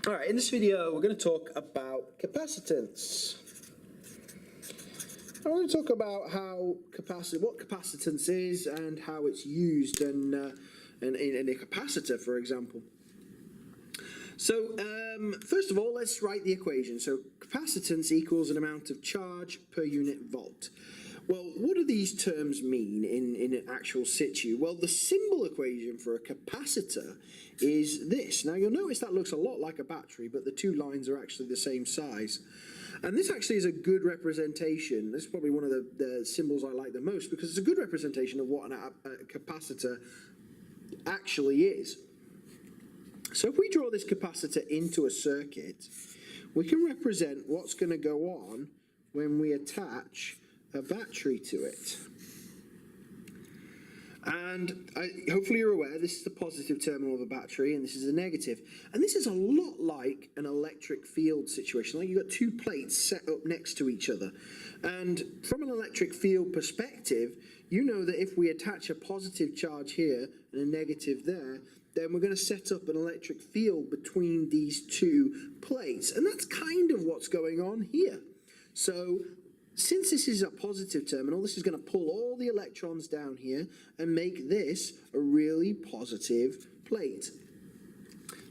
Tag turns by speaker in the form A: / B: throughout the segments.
A: Alright, in this video we're going to talk about capacitance. I want to talk about what capacitance is and how it's used in a capacitor, for example. So first of all, let's write the equation. So capacitance equals an amount of charge per unit volt. Well, what do these terms mean in an actual situ? Well, the symbol equation for a capacitor is this. Now, you'll notice that looks a lot like a battery, but the two lines are actually the same size. And this actually is a good representation. This is probably one of the symbols I like the most because it's a good representation of what a capacitor actually is. So if we draw this capacitor into a circuit, we can represent what's going to go on when we attach a battery to it. And hopefully you're aware this is the positive terminal of a battery and this is a negative. And this is a lot like an electric field situation. Like you've got two plates set up next to each other. And from an electric field perspective, you know that if we attach a positive charge here and a negative there, then we're going to set up an electric field between these two plates. And that's kind of what's going on here. So since this is a positive terminal, this is going to pull all the electrons down here and make this a really positive plate.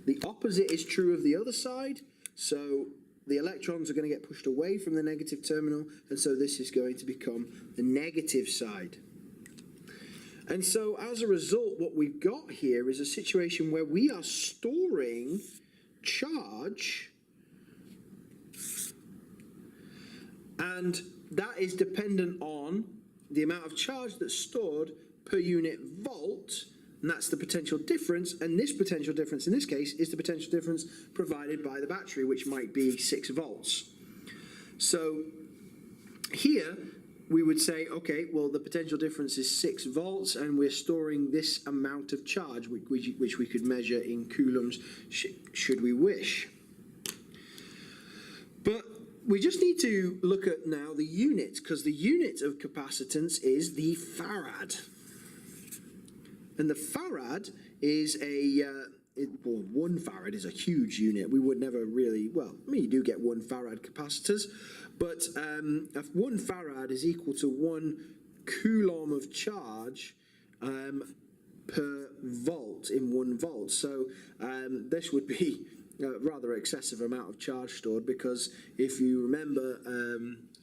A: The opposite is true of the other side. So the electrons are going to get pushed away from the negative terminal, and so this is going to become the negative side. And so as a result, what we've got here is a situation where we are storing charge, and that is dependent on the amount of charge that's stored per unit volt, and that's the potential difference, and this potential difference in this case is the potential difference provided by the battery, which might be 6 volts. So here we would say, okay, well the potential difference is 6 volts and we're storing this amount of charge which we could measure in coulombs should we wish. But we just need to look at now the unit, because the unit of capacitance is the farad. And the farad is well, 1 farad is a huge unit. We would never really, well, I mean, you do get 1 farad capacitors, but 1 farad is equal to 1 coulomb of charge per volt in 1 volt. So this would be a rather excessive amount of charge stored, because if you remember,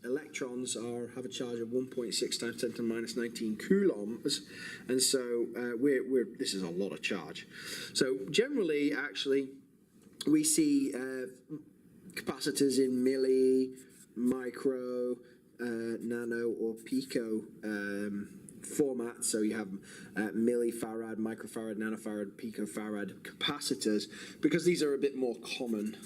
A: electrons have a charge of 1.6 times 10 to the minus 19 coulombs, and so this is a lot of charge. So generally, actually, we see capacitors in milli, micro, nano, or pico format. So you have millifarad, microfarad, nanofarad, picofarad capacitors, because these are a bit more common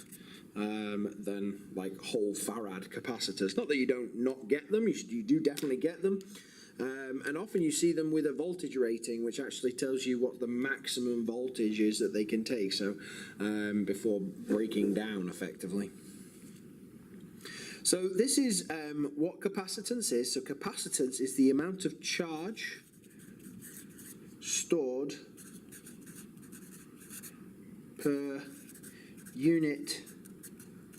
A: than like whole farad capacitors. Not that you don't not get them, you do definitely get them. And often you see them with a voltage rating, which actually tells you what the maximum voltage is that they can take, so before breaking down effectively. So this is what capacitance is. So capacitance is the amount of charge stored per unit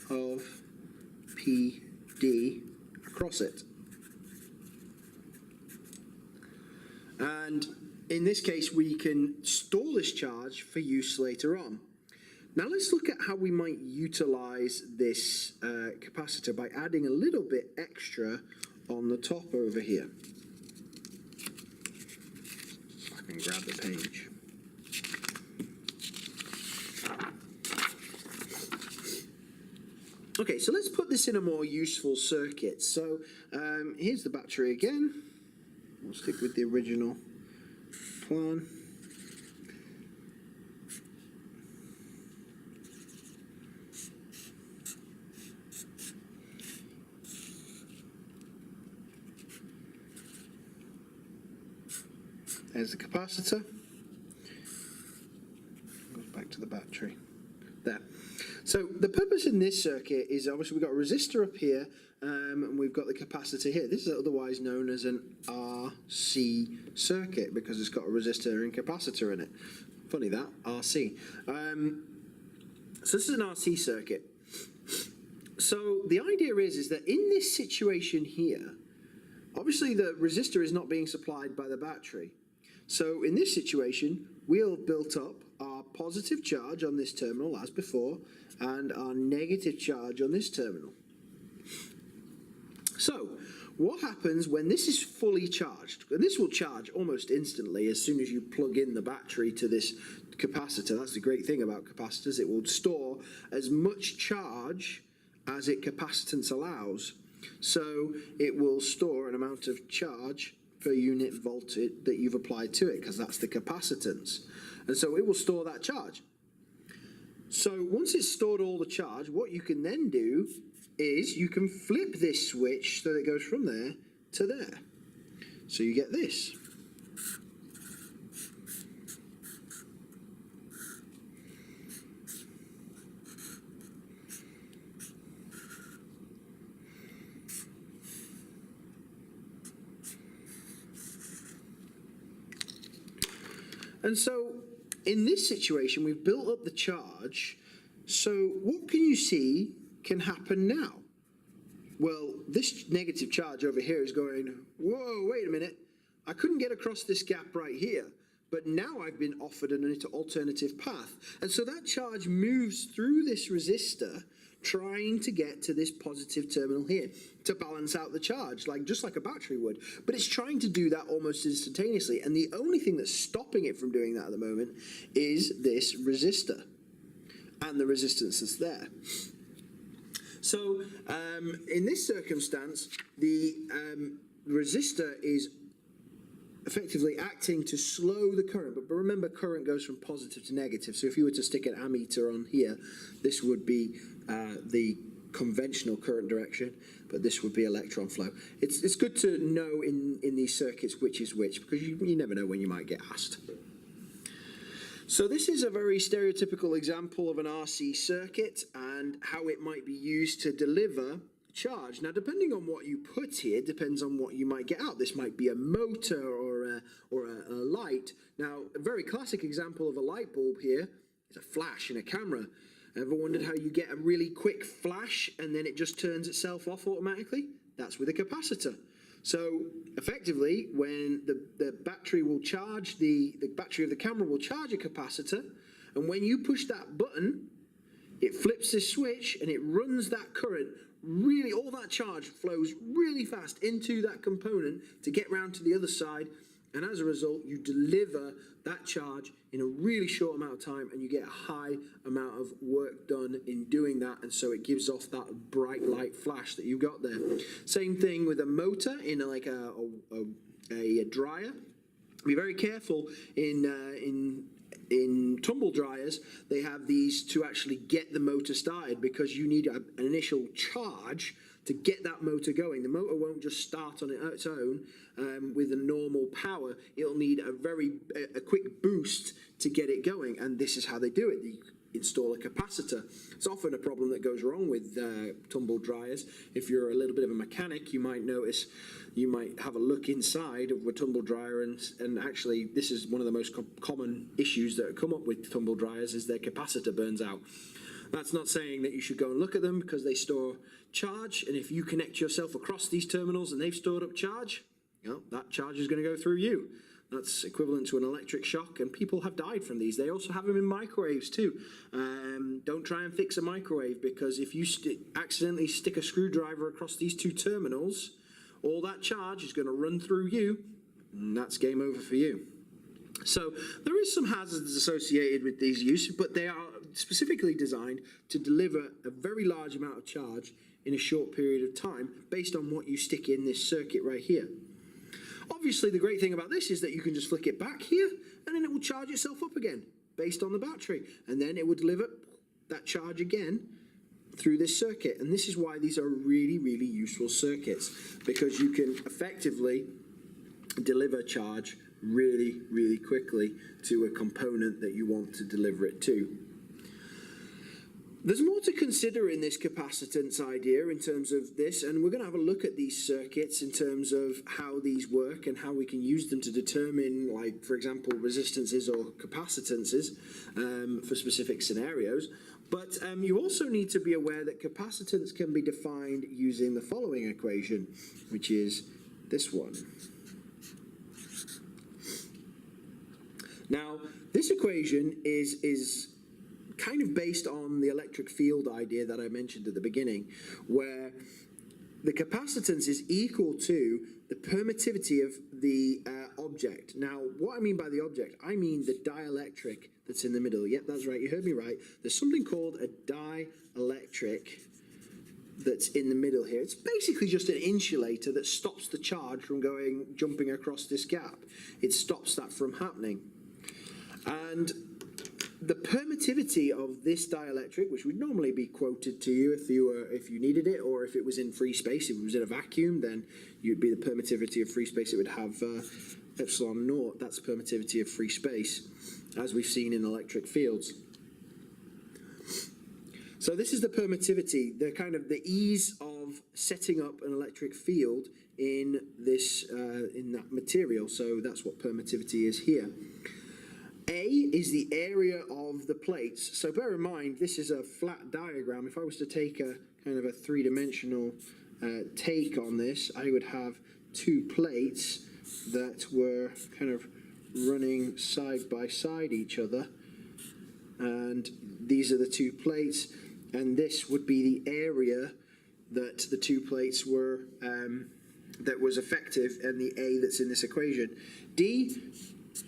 A: of PD across it. And in this case, we can store this charge for use later on. Now let's look at how we might utilize this capacitor by adding a little bit extra on the top over here. I can grab the page. Okay, so let's put this in a more useful circuit. So here's the battery again. We'll stick with the original plan. There's the capacitor. Goes back to the battery. There. So the purpose in this circuit is obviously we've got a resistor up here and we've got the capacitor here. This is otherwise known as an RC circuit because it's got a resistor and capacitor in it. Funny that, RC. So this is an RC circuit. So the idea is that in this situation here, obviously the resistor is not being supplied by the battery. So in this situation, we'll build up our positive charge on this terminal as before, and our negative charge on this terminal. So what happens when this is fully charged? And this will charge almost instantly as soon as you plug in the battery to this capacitor. That's the great thing about capacitors. It will store as much charge as its capacitance allows. So it will store an amount of charge per unit voltage that you've applied to it, because that's the capacitance. And so it will store that charge. So once it's stored all the charge, what you can then do is you can flip this switch so that it goes from there to there. So you get this. And so in this situation, we've built up the charge. So what can you see can happen now? Well, this negative charge over here is going, whoa, wait a minute. I couldn't get across this gap right here, but now I've been offered an alternative path. And so that charge moves through this resistor, trying to get to this positive terminal here to balance out the charge, just like a battery would. But it's trying to do that almost instantaneously. And the only thing that's stopping it from doing that at the moment is this resistor and the resistance that's there. So in this circumstance, the resistor is effectively acting to slow the current. But remember, current goes from positive to negative. So if you were to stick an ammeter on here, this would be the conventional current direction, but this would be electron flow. It's good to know in these circuits which is which, because you never know when you might get asked. So this is a very stereotypical example of an RC circuit and how it might be used to deliver charge. Now, depending on what you put here, depends on what you might get out. This might be a motor or a light. Now, a very classic example of a light bulb here is a flash in a camera. Ever wondered how you get a really quick flash and then it just turns itself off automatically? That's with a capacitor. So effectively, when the battery will charge, the battery of the camera will charge a capacitor, and when you push that button, it flips this switch and it runs that current. Really, all that charge flows really fast into that component to get round to the other side, and as a result, you deliver that charge in a really short amount of time, and you get a high amount of work done in doing that, and so it gives off that bright light flash that you've got there. Same thing with a motor in like a dryer. Be very careful in tumble dryers. They have these to actually get the motor started, because you need an initial charge to get that motor going. The motor won't just start on its own with a normal power. It'll need a quick boost to get it going, and this is how they do it. They install a capacitor. It's often a problem that goes wrong with tumble dryers. If you're a little bit of a mechanic, you might notice, you might have a look inside of a tumble dryer, and actually this is one of the most common issues that come up with tumble dryers, is their capacitor burns out. That's not saying that you should go and look at them, because they store charge, and if you connect yourself across these terminals and they've stored up charge, that charge is going to go through you. That's equivalent to an electric shock, and people have died from these. They also have them in microwaves too. Don't try and fix a microwave, because if you accidentally stick a screwdriver across these two terminals, all that charge is going to run through you, and that's game over for you. So there is some hazards associated with these uses, but they are specifically designed to deliver a very large amount of charge in a short period of time based on what you stick in this circuit right here. Obviously, the great thing about this is that you can just flick it back here, and then it will charge itself up again based on the battery, and then it will deliver that charge again through this circuit. And this is why these are really, really useful circuits, because you can effectively deliver charge really, really quickly to a component that you want to deliver it to. There's more to consider in this capacitance idea in terms of this, and we're going to have a look at these circuits in terms of how these work and how we can use them to determine, like, for example, resistances or capacitances for specific scenarios. But you also need to be aware that capacitance can be defined using the following equation, which is this one. Now, this equation is kind of based on the electric field idea that I mentioned at the beginning, where the capacitance is equal to the permittivity of the object. Now, what I mean by the object, I mean the dielectric that's in the middle. Yep, that's right, you heard me right. There's something called a dielectric that's in the middle here. It's basically just an insulator that stops the charge from jumping across this gap. It stops that from happening. And the permittivity of this dielectric, which would normally be quoted to you if you needed it, or if it was in free space, if it was in a vacuum, then you'd be the permittivity of free space. It would have epsilon naught. That's permittivity of free space, as we've seen in electric fields. So this is the permittivity, the ease of setting up an electric field in this in that material. So that's what permittivity is here. A is the area of the plates. So bear in mind, this is a flat diagram. If I was to take a kind of a three-dimensional take on this, I would have two plates that were kind of running side by side each other. And these are the two plates. And this would be the area that the two plates were, that was effective, and the A that's in this equation. D,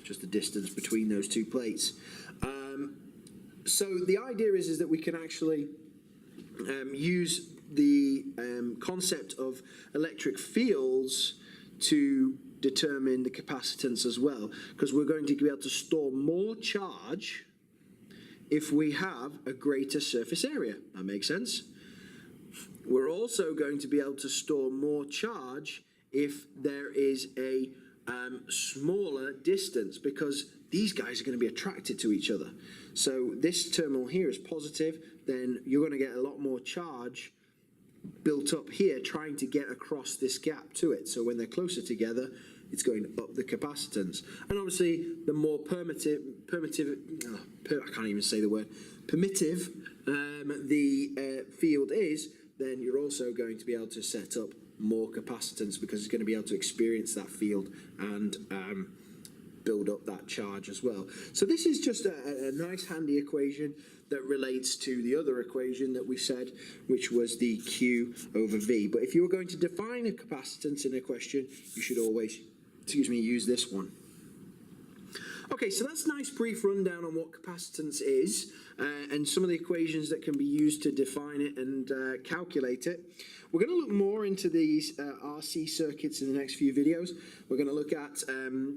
A: just the distance between those two plates. So the idea is that we can actually use the concept of electric fields to determine the capacitance as well, because we're going to be able to store more charge if we have a greater surface area. That makes sense? We're also going to be able to store more charge if there is a smaller distance, because these guys are going to be attracted to each other. So this terminal here is positive, then you're going to get a lot more charge built up here trying to get across this gap to it. So when they're closer together, it's going up the capacitance. And obviously, the more permittive the field is, then you're also going to be able to set up more capacitance, because it's going to be able to experience that field and build up that charge as well. So this is just a nice handy equation that relates to the other equation that we said, which was the Q over V. But if you were going to define a capacitance in a question, you should always, use this one. Okay, so that's a nice brief rundown on what capacitance is and some of the equations that can be used to define it and calculate it. We're going to look more into these RC circuits in the next few videos. We're going to look at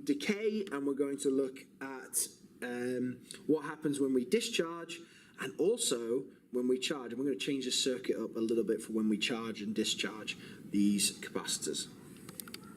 A: decay, and we're going to look at what happens when we discharge and also when we charge. And we're going to change the circuit up a little bit for when we charge and discharge these capacitors.